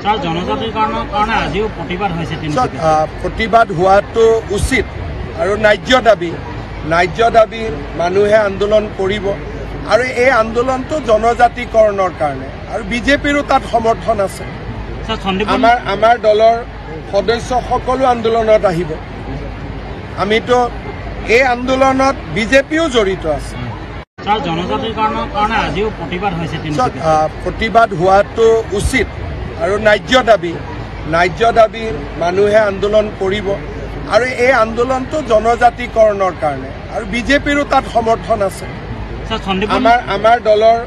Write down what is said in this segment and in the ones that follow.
sir জনজাতিৰ কাৰণে আজিও প্ৰতিবাদ হয়েছে প্ৰতিবাদ হওয়াটো উচিত আৰু ন্যায্য দাবী মানুহে আন্দোলন কৰিব আৰু এই আন্দোলনটো জনজাতিকৰণৰ কাৰণে আৰু বিজেপিৰো তাত সমৰ্থন আছে আমাৰ দলৰ সদস্য সকলো আন্দোলনত আহিব আমিতো এই আন্দোলনত বিজেপিও জড়িত আছে স্যার জনজাতির কারণে আজিও প্রতিবাদ হয়েছে প্রতিবাদ হওয়াটো উচিত আৰু ন্যায্য দাবী মানুহে আন্দোলন কৰিব আৰু এই আন্দোলনটো জনজাতিকৰণৰ কাৰণে আৰু বিজেপিৰো তাত সমৰ্থন আছে আমাৰ দলৰ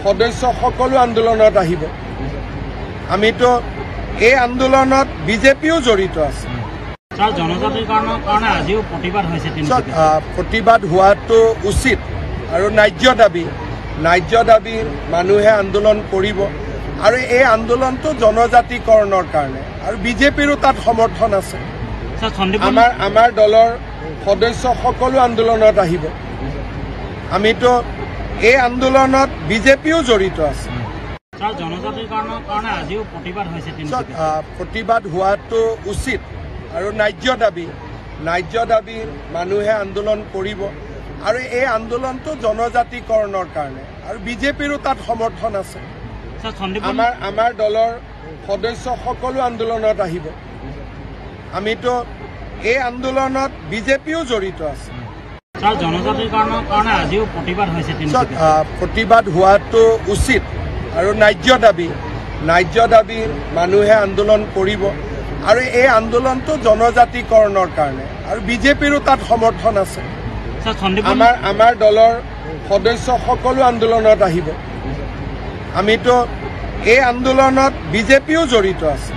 সদস্য সকলো আন্দোলনত আহিব আমিতো এই আন্দোলনত বিজেপিও জড়িত আছে স্যার জনজাতির কারণে আজিও প্রতিবাদ হয়েছে প্রতিবাদ হওয়াটো উচিত আৰু ন্যায্য দাবী মানুহে আন্দোলন কৰিব আৰু এই আন্দোলনটো জনজাতিকৰণৰ কাৰণে আৰু বিজেপিৰো তাত সমৰ্থন আছে আমাৰ দলৰ সদস্য সকলো আন্দোলনত আহিব আমিতো এই আন্দোলনত বিজেপিও জড়িত আছে স্যার জনজাতির কারণে আজিও প্রতিবাদ হয়েছে প্রতিবাদ হওয়াটো উচিত আৰু ন্যায্য দাবী মানুহে আন্দোলন কৰিব আৰু এই আন্দোলনটো জনজাতিকৰণৰ কাৰণে আৰু বিজেপিৰো তাত সমৰ্থন আছে আমাৰ দলৰ সদস্য সকলো আন্দোলনত আহিব আমিতো এই আন্দোলনত বিজেপিও জড়িত আছে স্যার জনজাতির কারণে আজিও প্রতিবাদ হয়েছে প্রতিবাদ হওয়াটো উচিত আৰু ন্যায্য দাবী মানুহে আন্দোলন কৰিব আৰু এই আন্দোলনটো জনজাতিকৰণৰ কাৰণে আৰু বিজেপিৰো তাত সমৰ্থন আছে আমাৰ দলৰ সদস্য সকলো আন্দোলনত আহিব আমিতো এই আন্দোলনত বিজেপিও জড়িত আছে